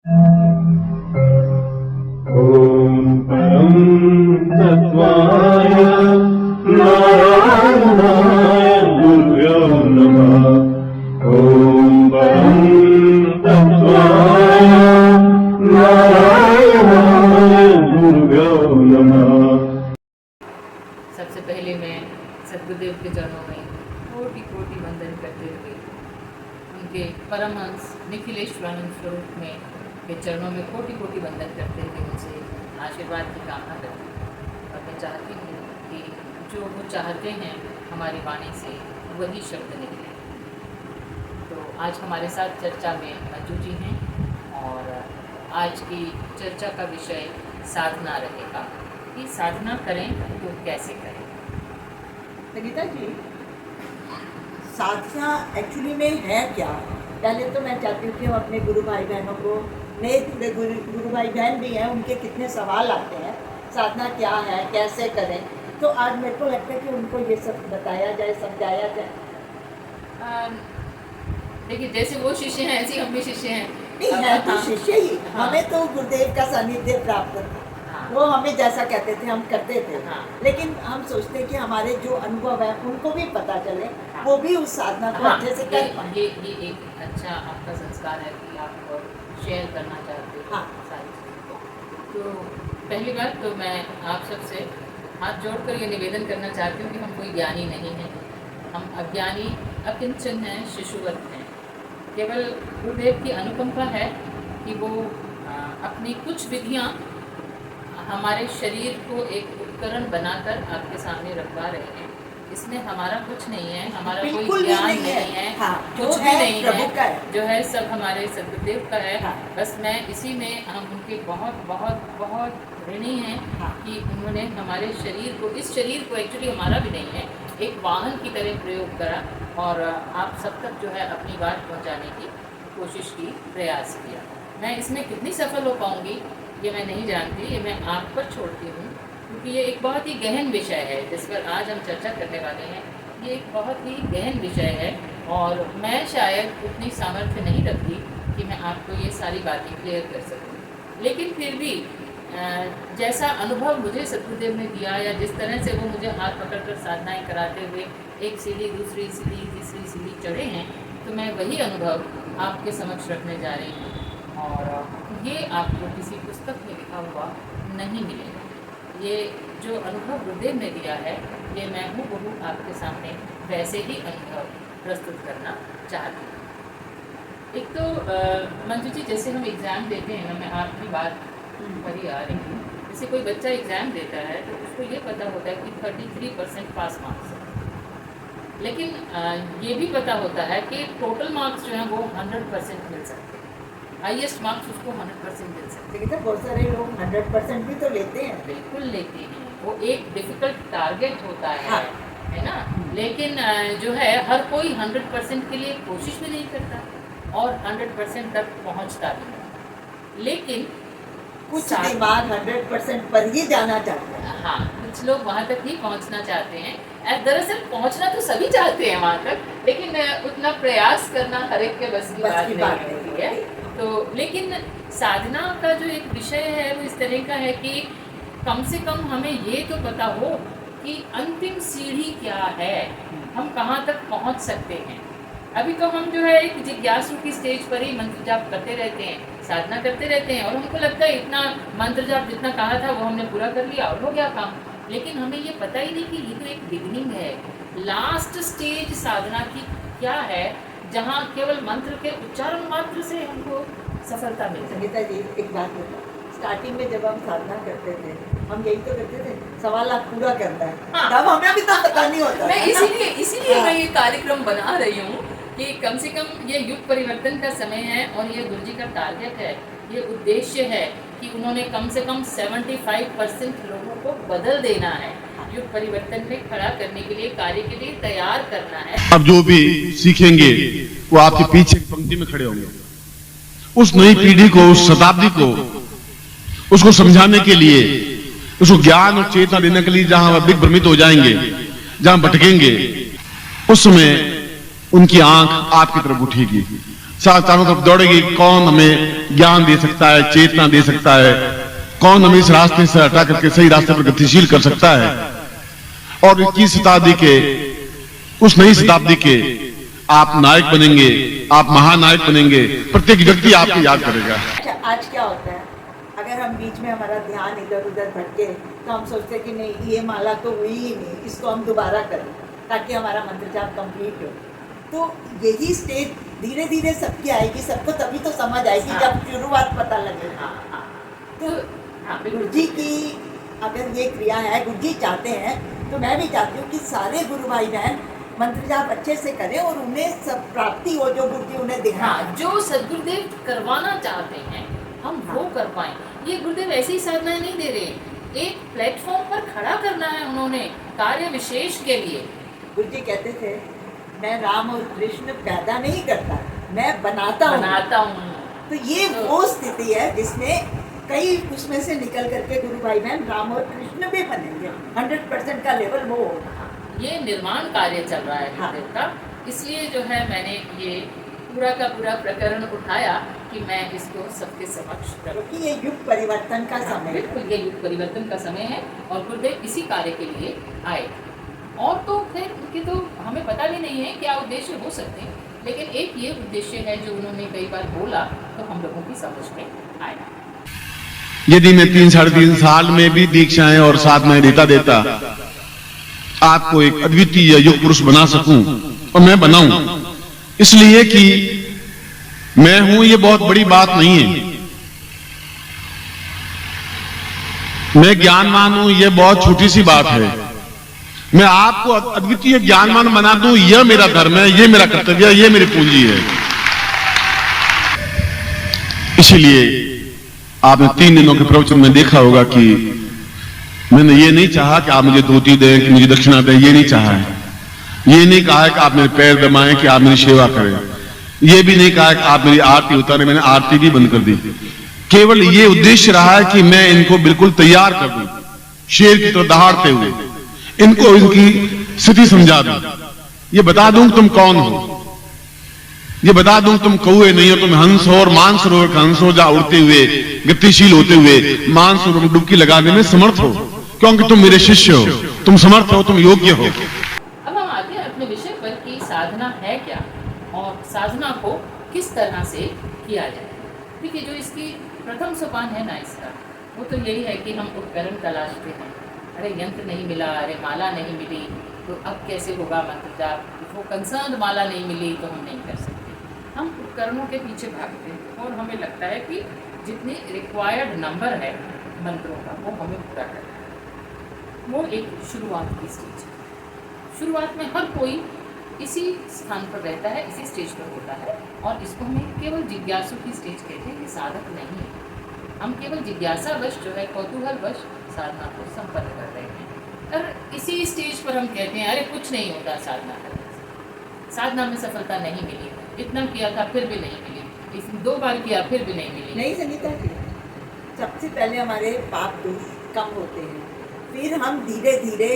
ओम परम तत्वाय नारायणाय गुरुभ्यो नमः। ओम परम तत्वाय नारायणाय गुरुभ्यो नमः। सबसे पहले मैं सद्गुरुदेव के चरणों में कोटि कोटि वंदन करते हुए उनके परमहंस निखिलेश्वरानंद स्वरूप में के चरणों में कोटि कोटि वंदन करते हुए उनसे आशीर्वाद की कामना करती हूँ। और मैं चाहती हूँ कि जो वो चाहते हैं हमारी वाणी से वही शब्द निकले। तो आज हमारे साथ चर्चा में मंजू जी हैं और आज की चर्चा का विषय साधना रहेगा कि साधना करें तो कैसे करें। संगीता जी, साधना एक्चुअली में है क्या? पहले तो मैं चाहती हूँ कि हम अपने गुरु भाई बहनों को, नए गुरु भाई बहन भी हैं, उनके कितने सवाल आते हैं, साधना क्या है, कैसे करें। तो आज मेरे को लगता है कि उनको ये सब बताया जाए, समझाया जाए। देखिए, जैसे वो शिष्य हैं ऐसे हम भी शिष्य हैं। नहीं है तो शिष्य ही। हमें तो गुरुदेव का सानिध्य प्राप्त था। वो हमें जैसा कहते थे हम करते थे। लेकिन हम सोचते हैं कि हमारे जो अनुभव है उनको भी पता चले, वो भी उस साधना को अच्छे से कर पाए। ये एक अच्छा आपका संस्कार है कि आप शेयर करना चाहते हो सारी चीज़ों को। तो पहली बात तो मैं आप सबसे हाथ जोड़कर ये निवेदन करना चाहती हूँ कि हम कोई ज्ञानी नहीं हैं, हम अज्ञानी अकिंचन हैं, शिशुवत हैं। केवल गुरुदेव की अनुकंपा है कि वो अपनी कुछ विधियाँ हमारे शरीर को एक उपकरण बनाकर आपके सामने रखवा रहे हैं। इसमें हमारा कुछ नहीं है, हमारा कोई ज्ञान नहीं है, कुछ भी नहीं है, जो है सब हमारे सद्गुरुदेव का है। बस मैं इसी में हम उनके बहुत बहुत बहुत ऋणी हैं कि उन्होंने हमारे शरीर को, इस शरीर को एक्चुअली हमारा भी नहीं है, एक वाहन की तरह प्रयोग करा और आप सब तक जो है अपनी बात पहुँचाने की कोशिश की, प्रयास किया। मैं इसमें कितनी सफल हो पाऊँगी ये मैं नहीं जानती, ये मैं आप पर छोड़ती हूँ, क्योंकि ये एक बहुत ही गहन विषय है जिस पर आज हम चर्चा करने वाले हैं। ये एक बहुत ही गहन विषय है और मैं शायद उतनी सामर्थ्य नहीं रखती कि मैं आपको ये सारी बातें क्लियर कर सकूँ। लेकिन फिर भी जैसा अनुभव मुझे सद्गुरुदेव ने दिया या जिस तरह से वो मुझे हाथ पकड़कर साधनाएँ कराते हुए एक सीढ़ी, दूसरी सीढ़ी, तीसरी सीढ़ी चढ़े हैं, तो मैं वही अनुभव आपके समक्ष रखने जा रही हूँ। और ये आपको किसी पुस्तक में लिखा हुआ नहीं मिलेगा। ये जो अनुभव गुरुदेव ने दिया है, ये मैं हूबहू आपके सामने वैसे ही अनुभव प्रस्तुत करना चाहती हूँ। एक तो मंजू जी, जैसे हम एग्ज़ाम देते हैं ना, मैं आपकी बात पर ही आ रही हूँ। जैसे कोई बच्चा एग्ज़ाम देता है तो उसको ये पता होता है कि 33% पास मार्क्स है, लेकिन ये भी पता होता है कि टोटल मार्क्स जो हैं वो 100% मिल सकते हैं, हाईएस्ट मार्क्स उसको 100% मिल सकते हैं। लेकिन बहुत सारे लोग 100% भी तो लेते हैं। बिल्कुल लेते हैं, वो एक डिफ़िकल्ट टारगेट होता है ना। लेकिन जो है हर कोई 100% के लिए कोशिश भी नहीं करता और 100% तक पहुंचता भी नहीं। लेकिन कुछ दिमाग 100% पर ही जाना चाहते हैं। हाँ, कुछ लोग वहाँ तक ही पहुँचना चाहते हैं। दरअसल पहुँचना तो सभी चाहते हैं वहाँ तक, लेकिन उतना प्रयास करना हर एक के बस की बात नहीं होती है। तो लेकिन साधना का जो एक विषय है वो इस तरह का है कि कम से कम हमें ये तो पता हो कि अंतिम सीढ़ी क्या है, हम कहाँ तक पहुँच सकते हैं। अभी तो हम जो है एक जिज्ञासु की स्टेज पर ही मंत्र जाप करते रहते हैं, साधना करते रहते हैं और हमको लगता है इतना मंत्र जाप जितना कहा था वो हमने पूरा कर लिया और हो गया काम। लेकिन हमें ये पता ही नहीं कि ये तो एक बिगिनिंग है, लास्ट स्टेज साधना की क्या है, जहाँ केवल मंत्र के उच्चारण मात्र से हमको सफलता मिलती है। संगीता जी, एक बात बताओ, स्टार्टिंग में जब हम साधना करते थे हम यही तो करते थे, 1.25 लाख पूरा करना है। तब हमें भी तो पता नहीं होता। मैं इसीलिए मैं ये कार्यक्रम बना रही हूँ कि कम से कम ये युग परिवर्तन का समय है और ये गुरु जी का टारगेट है, ये उद्देश्य है कि उन्होंने कम से कम 75% लोगों को बदल देना है, युग परिवर्तन में खड़ा करने के लिए, कार्य के लिए तैयार करना है। अब जो भी सीखेंगे वो आपके पीछे पंक्ति में खड़े होंगे। उस नई पीढ़ी को, उस शताब्दी को, उसको समझाने के लिए, उसको ज्ञान और चेतना देने के लिए जहां वह भ्रमित हो जाएंगे, जहां भटकेंगे, उस समय उनकी आंख आपकी तरफ उठेगी। चारों तरफ दौड़ेगी, कौन हमें ज्ञान दे सकता है, चेतना दे सकता है, कौन हमें इस रास्ते से हटा करके सही रास्ते पर गतिशील कर सकता है। और 21 शताब्दी के, उस नई शताब्दी के आप नायक बनेंगे, आप महानायक बनेंगे, प्रत्येक व्यक्ति आपको याद करेगा। अच्छा, आज क्या होता है, अगर हम बीच में हमारा ध्यान इधर उधर भटके तो हम सोचते हैं कि नहीं, ये माला तो हुई ही नहीं, इसको हम दोबारा करें ताकि हमारा मंत्र जाप कंप्लीट हो। तो यही स्टेज धीरे धीरे सबकी आएगी, सबको तभी तो समझ आएगी जब शुरुआत पता लगेगा। तो गुरु जी की अगर ये क्रिया है, गुरु जी चाहते हैं, तो मैं भी चाहती हूँ कि सारे गुरु भाई बहन मंत्र जाप अच्छे से करें और उन्हें सब प्राप्ति हो जो गुरु जी उन्हें दिखा। हाँ, जो सदगुरुदेव करवाना चाहते हैं हम वो कर पाए। ये गुरुदेव ऐसी साधनाएं नहीं दे रहे, एक प्लेटफॉर्म पर खड़ा करना है उन्होंने कार्य विशेष के लिए। गुरु जी कहते थे, मैं राम और कृष्ण पैदा नहीं करता, मैं बनाता हूँ। तो ये वो स्थिति है जिसमें कई उसमें से निकल करके गुरु भाई बहन राम और कृष्ण भी बनेंगे। 100% का लेवल वो होगा। ये निर्माण कार्य चल रहा है गुरुदेव का, इसलिए जो है मैंने ये पूरा का पूरा प्रकरण उठाया कि मैं इसको सबके समक्ष रखूं। क्योंकि ये युग परिवर्तन का समय है। बिल्कुल, ये युग परिवर्तन का समय है और गुरुदेव इसी कार्य के लिए आए। और तो खैर उनके तो हमें पता भी नहीं है क्या उद्देश्य हो सकते हैं, लेकिन एक ये उद्देश्य है जो उन्होंने कई बार बोला तो हम लोगों की समझ में आया। यदि मैं 3-3.5 साल में भी दीक्षाएं और साधनाएं देता आपको एक अद्वितीय युग पुरुष बना सकूं, और मैं बनाऊं, इसलिए कि मैं हूं ये बहुत बड़ी बात नहीं है, मैं ज्ञानवान हूं ये बहुत छोटी सी बात है। मैं आपको अद्वितीय ज्ञानवान बना दूं, यह मेरा धर्म है, यह मेरा कर्तव्य है, यह मेरी पूंजी है। इसीलिए आपने 3 दिनों के प्रवचन में देखा होगा कि मैंने ये नहीं चाहा कि आप मुझे धोती दें, कि मुझे दक्षिणा दें, ये नहीं चाहा है। ये नहीं कहा है कि आप मेरे पैर दबाएं, कि आप मेरी सेवा करें। ये भी नहीं कहा है कि आप मेरी आरती उतारें, मैंने आरती भी बंद कर दी। केवल ये उद्देश्य रहा है कि मैं इनको बिल्कुल तैयार कर दूं, शेर की तरह दहाड़ते हुए इनको इनकी स्थिति समझा दूं, ये बता दूं तुम कौन हो, ये बता दूं तुम कौए नहीं हो, तुम हंस हो और मानसरोवर का हंस हो, जा उड़ते हुए गतिशील होते हुए मानसरोवर में डुबकी लगाने में समर्थ हो, क्योंकि तुम मेरे शिष्य हो, तुम समर्थ हो, तुम योग्य हो। अब हम आते हैं अपने विषय पर कि साधना है क्या और साधना को किस तरह से किया जाए। देखिए, जो इसकी प्रथम सोपान है ना इसका, वो तो यही है कि हम उपकरण तलाशते हैं। अरे यंत्र नहीं मिला, अरे माला नहीं मिली, तो अब कैसे होगा मंत्र जाप, वो कंसर्न माला नहीं मिली तो हम नहीं कर सकते। हम उपकरणों के पीछे भागते हैं और हमें लगता है कि जितने रिक्वायर्ड नंबर है मंत्रों का वो हमें पूरा करना है। वो एक शुरुआत की स्टेज है। शुरुआत में हर कोई इसी स्थान पर रहता है, इसी स्टेज पर होता है, और इसको हमें केवल जिज्ञासु की स्टेज कहते हैं, ये साधक नहीं है। हम केवल जिज्ञासावश जो है, कौतूहलवश साधना को संपन्न कर रहे हैं। और इसी स्टेज पर हम कहते हैं अरे कुछ नहीं होता साधना करने से, साधना में सफलता नहीं मिली, इतना किया था फिर भी नहीं मिली, 2 बार किया फिर भी नहीं मिली। नहीं संगीता जी, सबसे पहले हमारे पाप दोष कम होते हैं, फिर हम धीरे धीरे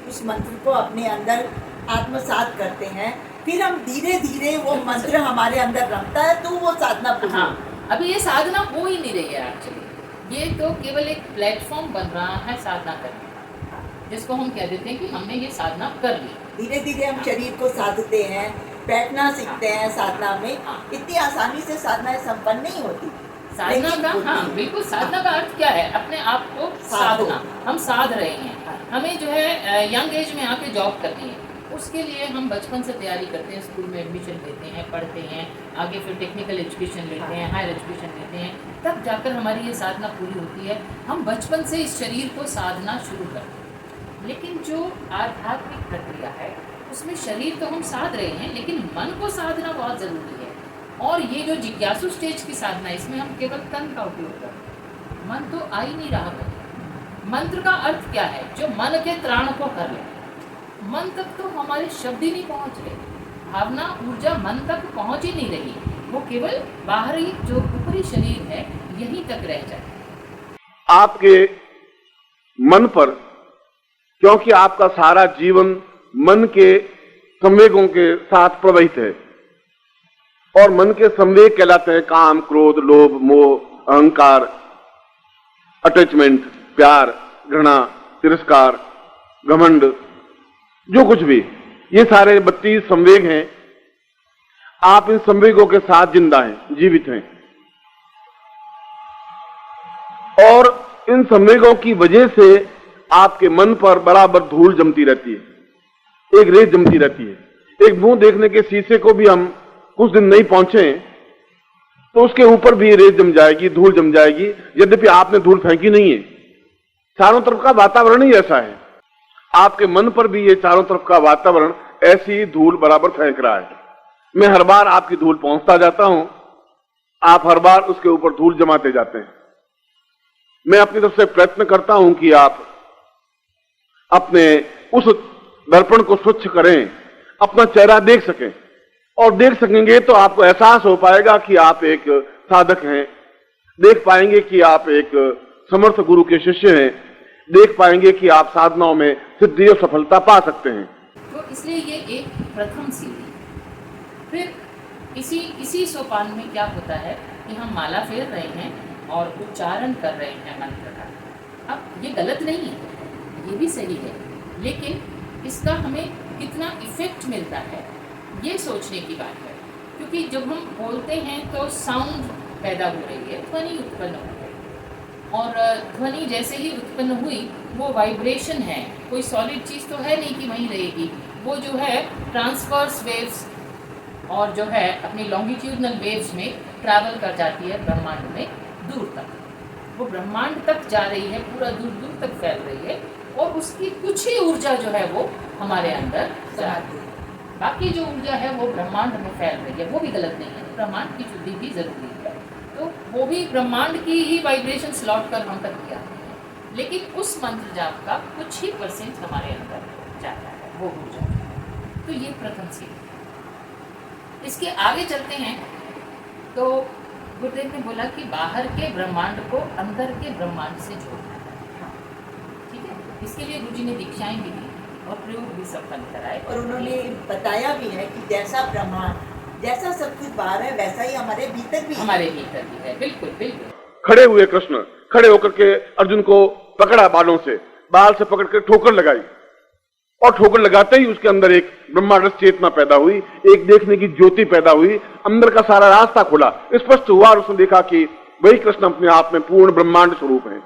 उस मंत्र को अपने अंदर आत्मसात करते हैं, फिर हम धीरे धीरे वो मंत्र हमारे अंदर रमता है, तो वो साधना पूरी। हाँ, अभी ये साधना हो ही नहीं रही है एक्चुअली, ये तो केवल एक प्लेटफॉर्म बन रहा है साधना करने का, जिसको हम कह देते हैं कि हमने ये साधना कर ली। धीरे धीरे हम शरीर को साधते हैं, बैठना सीखते हैं साधना में। इतनी आसानी से साधनाएं संपन्न नहीं होती। साधना का, हाँ बिल्कुल, साधना का अर्थ क्या है, अपने आप को साधना। हम साध रहे हैं, हमें जो है यंग एज में आके जॉब करनी है, उसके लिए हम बचपन से तैयारी करते हैं, स्कूल में एडमिशन लेते हैं, पढ़ते हैं, आगे फिर टेक्निकल एजुकेशन लेते हैं, हायर एजुकेशन लेते हैं, तब जाकर हमारी ये साधना पूरी होती है। हम बचपन से इस शरीर को साधना शुरू करते हैं, लेकिन जो आध्यात्मिक प्रक्रिया है उसमें शरीर तो हम साध रहे हैं, लेकिन मन को साधना बहुत ज़रूरी है। और ये जो जिज्ञासु स्टेज की साधना है, इसमें हम केवल तन का उपयोग करते हैं, मन तो आ ही नहीं रहा है। मंत्र का अर्थ क्या है, जो मन के त्राण को कर ले। मन तक तो हमारे शब्द ही नहीं पहुंच रहे, भावना ऊर्जा मन तक पहुंच ही नहीं रही, वो केवल बाहरी जो ऊपरी शरीर है यहीं तक रह जाए। आपके मन पर, क्योंकि आपका सारा जीवन मन के संवेगों के साथ प्रवाहित है, और मन के संवेग कहलाते हैं काम, क्रोध, लोभ, मोह, अहंकार, अटैचमेंट, प्यार, घृणा, तिरस्कार, घमंड, जो कुछ भी, ये सारे 32 संवेग हैं। आप इन संवेगों के साथ जिंदा हैं, जीवित हैं, और इन संवेगों की वजह से आपके मन पर बराबर धूल जमती रहती है, एक रेत जमती रहती है। एक मुंह देखने के शीशे को भी हम कुछ दिन नहीं पहुंचे तो उसके ऊपर भी रेत जम जाएगी, धूल जम जाएगी, यद्यपि आपने धूल फेंकी नहीं है। चारों तरफ का वातावरण ही ऐसा है। आपके मन पर भी ये चारों तरफ का वातावरण ऐसी धूल बराबर फेंक रहा है। मैं हर बार आपकी धूल पहुंचता जाता हूं, आप हर बार उसके ऊपर धूल जमाते जाते हैं। मैं अपनी तरफ से प्रयत्न करता हूं कि आप अपने उस दर्पण को स्वच्छ करें, अपना चेहरा देख सकें, और देख सकेंगे तो आपको एहसास हो पाएगा कि आप एक साधक हैं, देख पाएंगे कि आप एक समर्थ गुरु के शिष्य हैं, देख पाएंगे कि आप साधनाओं में सिद्धि और सफलता पा सकते हैं। तो इसलिए ये एक प्रथम सीढ़ी। फिर इसी सोपान में क्या होता है कि हम माला फेर रहे हैं और उच्चारण कर रहे हैं मंत्र का। अब ये गलत नहीं है, ये भी सही है, लेकिन इसका हमें कितना इफेक्ट मिलता है ये सोचने की बात है। क्योंकि जब हम बोलते हैं तो साउंड पैदा हो रही है, ध्वनि उत्पन्न हो रही है, और ध्वनि जैसे ही उत्पन्न हुई वो वाइब्रेशन है, कोई सॉलिड चीज़ तो है नहीं कि वहीं रहेगी। वो जो है ट्रांसवर्स वेव्स और जो है अपनी लॉन्गिट्यूडनल वेव्स में ट्रैवल कर जाती है ब्रह्मांड में दूर तक। वो ब्रह्मांड तक जा रही है, पूरा दूर दूर तक फैल रही है, और उसकी कुछ ही ऊर्जा जो है वो हमारे अंदर जा रही है। बाकी जो ऊर्जा है वो ब्रह्मांड में फैल रही है, वो भी गलत नहीं है, ब्रह्मांड की शुद्धि भी जरूरी है। तो वो भी ब्रह्मांड की ही वाइब्रेशन लौट कर हम तक किया, लेकिन उस मंत्र जाप का कुछ ही % हमारे अंदर जाता है, वो ऊर्जा। तो ये प्रथम सीढ़ी। इसके आगे चलते हैं तो गुरुदेव ने बोला कि बाहर के ब्रह्मांड को अंदर के ब्रह्मांड से जोड़ना है। ठीक है, इसके लिए गुरु जी ने दीक्षाएं भी दी और प्रयोग भी संपन्न कराए, और उन्होंने बताया भी है कि जैसा ब्रह्मांड, जैसा सब कुछ बाहर है वैसा ही हमारे भीतर भी है। बिल्कुल बिल्कुल। खड़े हुए कृष्ण खड़े होकर के अर्जुन को पकड़ा, बालों से बाल से पकड़ कर ठोकर लगाई, और ठोकर लगाते ही उसके अंदर एक ब्रह्मांड चेतना पैदा हुई, एक देखने की ज्योति पैदा हुई, अंदर का सारा रास्ता खुला, स्पष्ट हुआ, और उसने देखा कि वही कृष्ण अपने आप में पूर्ण ब्रह्मांड स्वरूप है।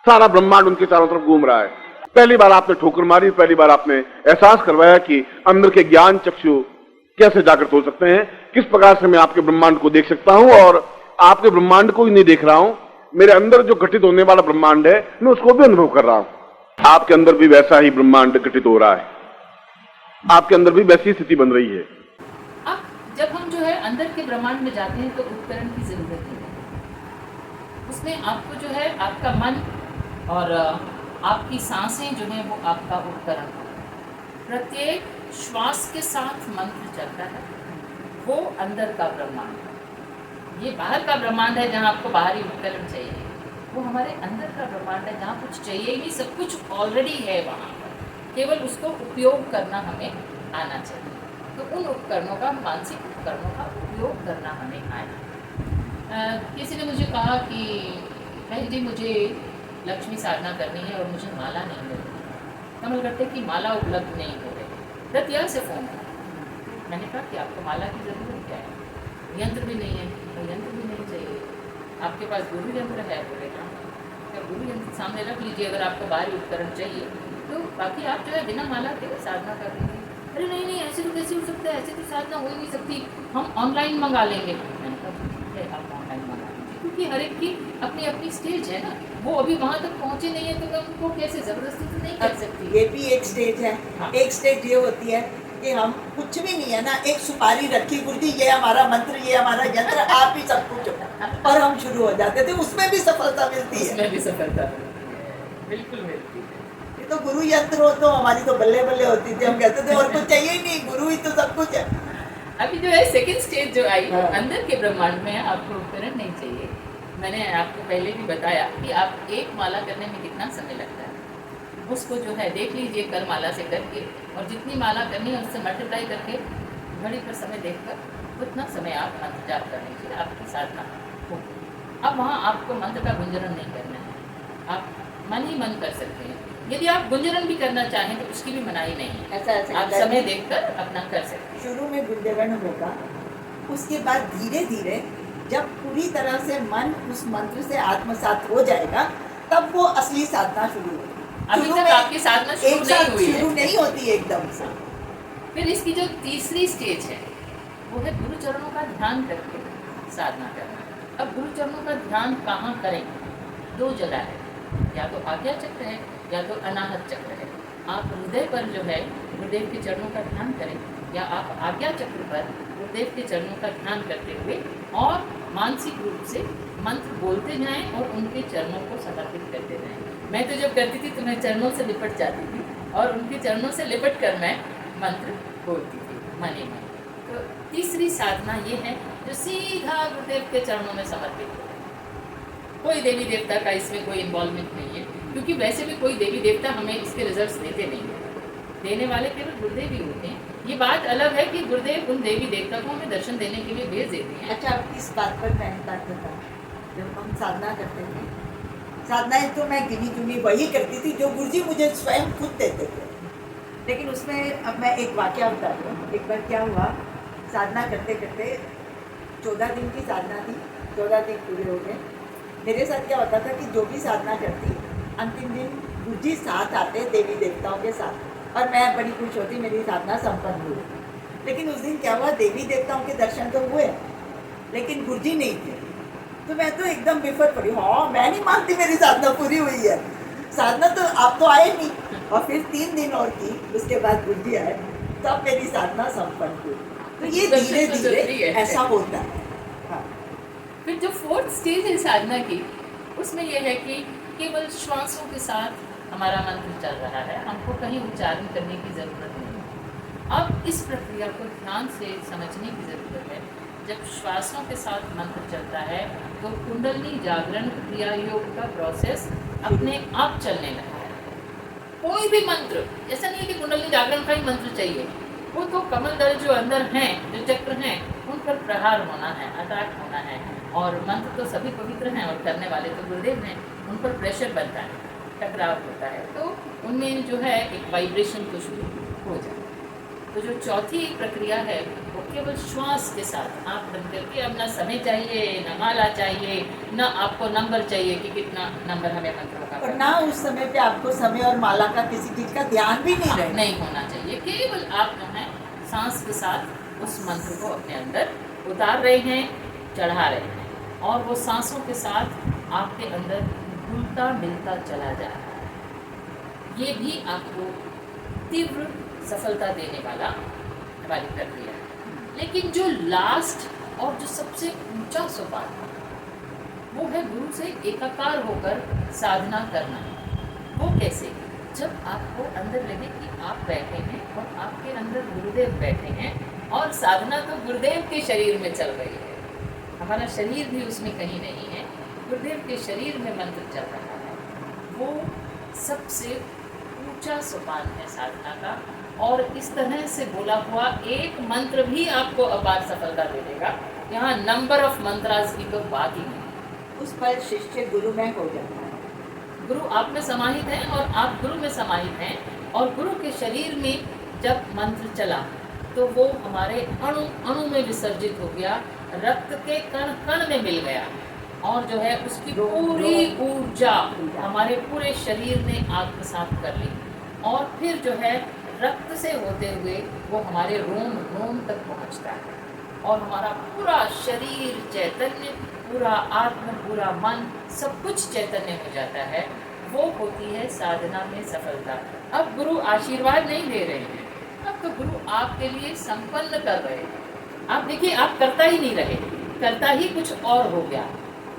सारा ब्रह्मांड उनके चारों तरफ घूम रहा है। पहली बार आपने ठोकर मारी, पहली बार आपने एहसास करवाया कि अंदर के ज्ञान चक्षु कैसे जागृत हो सकते हैं, किस प्रकार से मैं आपके ब्रह्मांड को देख सकता हूं, और आपके ब्रह्मांड को ही नहीं देख रहा हूं, मेरे अंदर जो घटित होने वाला ब्रह्मांड है मैं उसको भी अनुभव कर रहा हूं। आपके अंदर भी वैसा ही ब्रह्मांड घटित हो रहा है, आपके अंदर भी वैसी स्थिति बन रही है। अब जब हम जो है अंदर के ब्रह्मांड में जाते हैं तो उपकरण की जरूरत नहीं है। उसमें आपको जो है आपका मन और आपकी सांसें जो हैं वो आपका उपकरण है। प्रत्येक श्वास के साथ मंत्र चलता है, वो अंदर का ब्रह्मांड है। ये बाहर का ब्रह्मांड है जहाँ आपको बाहरी उपकरण चाहिए, वो हमारे अंदर का ब्रह्मांड है जहाँ कुछ चाहिए ही नहीं, सब कुछ ऑलरेडी है वहाँ पर, केवल उसको उपयोग करना हमें आना चाहिए। तो उन उपकरणों का, मानसिक उपकरणों का उपयोग करना हमें आए। किसी ने मुझे कहा कि बहन जी मुझे लक्ष्मी साधना करनी है और मुझे माला नहीं मिल रही, कमल करते कि माला उपलब्ध नहीं हो रही। रतिया से फ़ोन किया, मैंने कहा कि आपको माला की ज़रूरत क्या है, यंत्र भी नहीं है, तो यंत्र भी नहीं चाहिए, आपके पास गुरु यंत्र है, बोलेगा क्या गुरु यंत्र सामने रख लीजिए अगर आपको बाहरी उपकरण चाहिए, तो बाकी आप जो है बिना माला के साधना कर लीजिए। अरे नहीं नहीं, ऐसे तो कैसे हो सकता है, ऐसे तो साधना हो ही नहीं सकती, हम ऑनलाइन मंगा लेंगे। मैंने कहा ठीक है, आप ऑनलाइन मंगा लीजिए, क्योंकि हर एक की अपनी अपनी स्टेज है ना, वो अभी वहाँ तक पहुँचे नहीं है, तो मैं उनको कैसे ज़बरदस्ती तो नहीं कर सकती। ये भी एक स्टेज है। हाँ। एक स्टेज ये होती है कि हम कुछ भी नहीं है ना, एक सुपारी रखी, गुरुजी ये हमारा मंत्र, ये हमारा यंत्र, आप ही सब कुछ हो, और हम शुरू हो जाते थे, उसमें भी सफलता मिलती है। उसमें भी सफलता बिल्कुल मिलती है। ये तो गुरु यंत्र हो तो हमारी तो बल्ले बल्ले होती थी, हम कहते थे और कुछ चाहिए ही नहीं, गुरु ही तो सब कुछ है। अभी जो है सेकंड स्टेज जो आई, हाँ। अंदर के ब्रह्मांड में आपको उपकरण नहीं चाहिए। मैंने आपको पहले भी बताया कि आप एक माला करने में कितना समय लगता है, उसको जो है देख लीजिए कर माला से करके, और जितनी माला करनी है उससे मल्टीप्लाई करके घड़ी पर समय देखकर उतना समय आप मंत्र जाप कर लीजिए, आपकी साधना होगी। अब वहाँ आपको मंत्र का गुंजरण नहीं करना है, आप मन ही मन कर सकते हैं। यदि आप गुंजरण भी करना चाहें तो उसकी भी मनाही नहीं है, ऐसा आप समय देखकर अपना कर सकते हैं। शुरू में गुंजरण होगा, उसके बाद धीरे धीरे जब पूरी तरह से मन उस मंत्र से आत्मसात हो जाएगा, तब वो असली साधना शुरू होगी। अभी शुरू तक में आपकी साधना शुरू एक नहीं साथ हुई शुरू है। नहीं होती एकदम से। फिर इसकी जो तीसरी स्टेज है वो है गुरु चरणों का ध्यान करके साधना करना। अब गुरु चरणों का ध्यान कहाँ करें? दो जगह है, या तो आज्ञा चक्र है या तो अनाहत चक्र है। आप हृदय पर जो है गुरुदेव के चरणों का ध्यान करें, या आप आज्ञा चक्र पर गुरुदेव के चरणों का ध्यान करते हुए और मानसिक रूप से मंत्र बोलते जाएं और उनके चरणों को समर्पित करते जाएं। मैं तो जब करती थी तो मैं चरणों से लिपट जाती थी और उनके चरणों से लिपट कर मैं मंत्र बोलती थी मन ही मन। तो तीसरी साधना ये है जो सीधा गुरुदेव के चरणों में समर्पित हो। कोई देवी देवता का इसमें कोई इन्वॉल्वमेंट नहीं है, क्योंकि वैसे भी कोई देवी देवता हमें इसके रिजल्ट्स देते नहीं हैं, देने वाले केवल गुरुदेव ही होते हैं। ये बात अलग है कि गुरुदेव उन देवी देवता को हमें दर्शन देने के लिए भेज देते हैं। अच्छा, अब इस बात पर मैं एक बात बताऊँ, जब हम साधना करते थे, साधनाएं तो मैं गिनी चुनी वही करती थी जो गुरुजी मुझे स्वयं खुद देते थे। लेकिन उसमें अब मैं एक वाकया बता दूँ। एक बार क्या हुआ, साधना करते करते 14 दिन की साधना थी, 14 दिन पूरे हो गए। मेरे साथ क्या होता था कि जो भी साधना करती, अंतिम दिन गुरुजी साथ आते देवी देवताओं के साथ, और मैं बड़ी खुश होती, मेरी साधना संपन्न हुई। लेकिन उस दिन क्या हुआ, देवी देवताओं के दर्शन तो हुए लेकिन गुरुजी नहीं थे। तो मैं तो एकदम बिफर पड़ी, हाँ मैं नहीं मानती मेरी साधना पूरी हुई है, साधना तो आप तो आए नहीं। और फिर 3 दिन और की, उसके बाद गुरुजी आए, तब मेरी साधना संपन्न हुई। तो ये धीरे धीरे ऐसा होता है। हाँ। फिर जो फोर्थ स्टेज है साधना की, उसमें यह है कि केवल श्वासों के साथ हमारा मंत्र चल रहा है, हमको कहीं उच्चारण करने की ज़रूरत नहीं है। अब इस प्रक्रिया को ध्यान से समझने की ज़रूरत है। जब श्वासों के साथ मंत्र चलता है तो कुंडलिनी जागरण क्रिया योग का प्रोसेस अपने आप चलने लगता है। कोई भी मंत्र, ऐसा नहीं है कि कुंडलिनी जागरण का ही मंत्र चाहिए, वो तो कमल दल जो अंदर हैं, जो चक्र हैं, उन पर प्रहार होना है, अटैक होना है। और मंत्र तो सभी पवित्र हैं और करने वाले तो गुरुदेव हैं, उन पर प्रेशर बनता है, टकराव होता है, तो उनमें जो है एक वाइब्रेशन तो शुरू हो जाए। तो जो चौथी प्रक्रिया है वो केवल श्वास के साथ आप बंद करके, अब ना समय चाहिए, ना माला चाहिए, ना आपको नंबर चाहिए कि कितना नंबर हमें मंत्रों का और ना उस समय पे आपको समय और माला का किसी चीज का ध्यान भी नहीं रहे। नहीं होना चाहिए। केवल आप जो है सांस के साथ उस मंत्र को अपने अंदर उतार रहे हैं, चढ़ा रहे हैं, और वो सांसों के साथ आपके अंदर घुलता मिलता चला जा रहा है। ये भी आपको तीव्र सफलता देने वाली प्रक्रिया है। लेकिन जो लास्ट और जो सबसे ऊंचा सोपान है वो है गुरु से एकाकार होकर साधना करना। वो कैसे? जब आपको अंदर लगे कि आप बैठे हैं और आपके अंदर गुरुदेव बैठे हैं, और साधना तो गुरुदेव के शरीर में चल रही है, हमारा शरीर भी उसमें कहीं नहीं है, गुरुदेव के शरीर में मंत्र चल रहा है। वो सबसे ऊंचा सोपान है साधना का, और इस तरह से बोला हुआ एक मंत्र भी आपको अपार सफलता दे देगा। यहाँ नंबर ऑफ मंत्रास की तो बात ही नहीं। उस पर शिष्य गुरु में हो जाता है। गुरु आप में समाहित हैं और आप गुरु में समाहित हैं, और गुरु के शरीर में जब मंत्र चला तो वो हमारे अणु अणु में विसर्जित हो गया, रक्त के कण कण में मिल गया, और जो है उसकी पूरी ऊर्जा हमारे पूरे शरीर ने आत्मसात कर ली। और फिर जो है रक्त से होते हुए वो हमारे रोम रोम तक पहुंचता है, और हमारा पूरा शरीर चैतन्य, पूरा आत्म, पूरा मन, सब कुछ चैतन्य हो जाता है। वो होती है साधना में सफलता। अब गुरु आशीर्वाद नहीं दे रहे हैं, अब तो गुरु आपके लिए संपन्न कर रहे हैं। आप देखिए, आप करता ही नहीं रहे, करता ही कुछ और हो गया।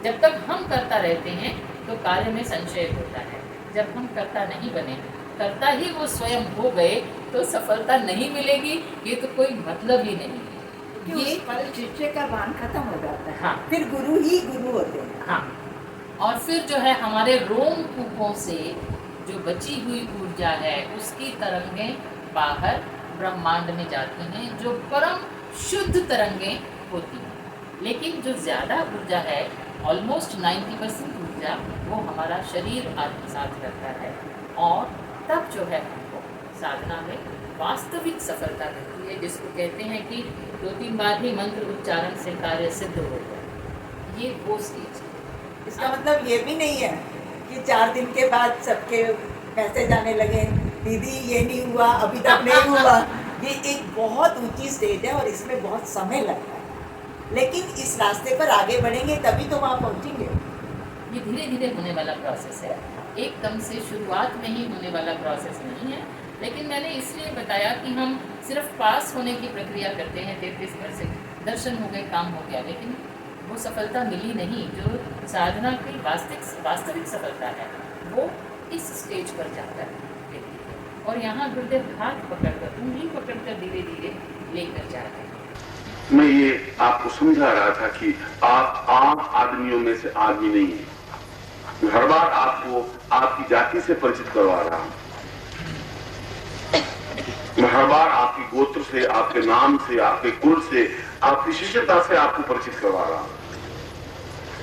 जब तक हम करता रहते हैं तो कार्य में संशय होता है, जब हम करता नहीं बने, करता ही वो स्वयं हो गए, तो सफलता नहीं मिलेगी, ये तो कोई मतलब ही नहीं है। ये पर शिष्य का भान खत्म हो जाता है। हाँ। फिर गुरु ही गुरु होते हैं। हाँ, और फिर जो है हमारे रोम कूपों से जो बची हुई ऊर्जा है उसकी तरंगें बाहर ब्रह्मांड में जाती हैं, जो परम शुद्ध तरंगें होती हैं। लेकिन जो ज़्यादा ऊर्जा है, ऑलमोस्ट 90% ऊर्जा, वो हमारा शरीर आत्मसात करता है, और तब जो है हमको साधना में वास्तविक सफलता मिलती है, जिसको कहते हैं कि 2-3 बार ही मंत्र उच्चारण से कार्य सिद्ध हो गया। ये वो स्टेज है। इसका मतलब ये भी नहीं है कि 4 दिन के बाद सबके मैसेज आने लगे, दीदी ये नहीं हुआ, अभी तक नहीं हुआ। ये एक बहुत ऊंची स्टेज है और इसमें बहुत समय लगता है, लेकिन इस रास्ते पर आगे बढ़ेंगे तभी तो वहाँ पहुँचेंगे। ये धीरे धीरे होने वाला प्रोसेस है, एकदम से शुरुआत में ही होने वाला प्रोसेस नहीं है। लेकिन मैंने इसलिए बताया कि हम सिर्फ पास होने की प्रक्रिया करते हैं, तीर्थ स्पर्श से दर्शन हो गए, काम हो गया, लेकिन वो सफलता मिली नहीं। जो साधना की वास्तविक सफलता है, वो इस स्टेज पर जाकर मिलती है। और यहाँ गुरुदेव हाथ पकड़कर, उंगली पकड़कर धीरे धीरे लेकर जाते हैं। मैं ये आपको समझा रहा था कि आप आम आदमियों में से आदमी नहीं है। हर बार आपको आपकी जाति से परिचित करवा रहा हूं, मैं हर बार आपकी गोत्र से, आपके नाम से, आपके कुल से, आपकी शिष्यता से आपको परिचित करवा रहा हूं।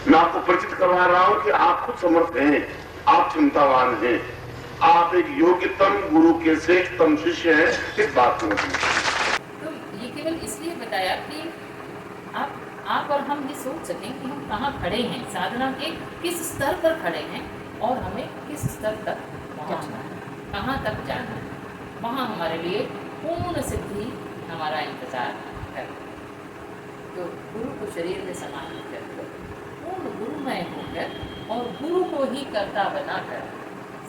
मैं आपको परिचित करवा रहा हूं कि आप खुद समर्थ हैं, आप क्षमतावान हैं, आप एक योग्यतम गुरु के श्रेष्ठतम शिष्य हैं। इस बात को तो ये केवल इसलिए बताया कि आप और हम ये सोच सकें कि हम कहाँ खड़े हैं, साधना के किस स्तर पर खड़े हैं, और हमें किस स्तर तक पहुँचना है, कहाँ तक जाना है। वहाँ हमारे लिए पूर्ण सिद्धि हमारा इंतजार है। तो गुरु को शरीर में समाहित करके पूर्ण गुरुमय होकर और गुरु को ही कर्ता बनाकर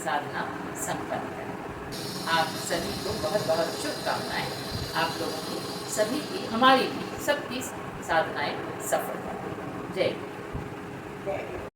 साधना संपन्न करें। आप सभी को बहुत बहुत शुभकामनाएं। आप लोगों की, सभी की, हमारी भी, सबकी साधनाएं सफल हों। जय। जय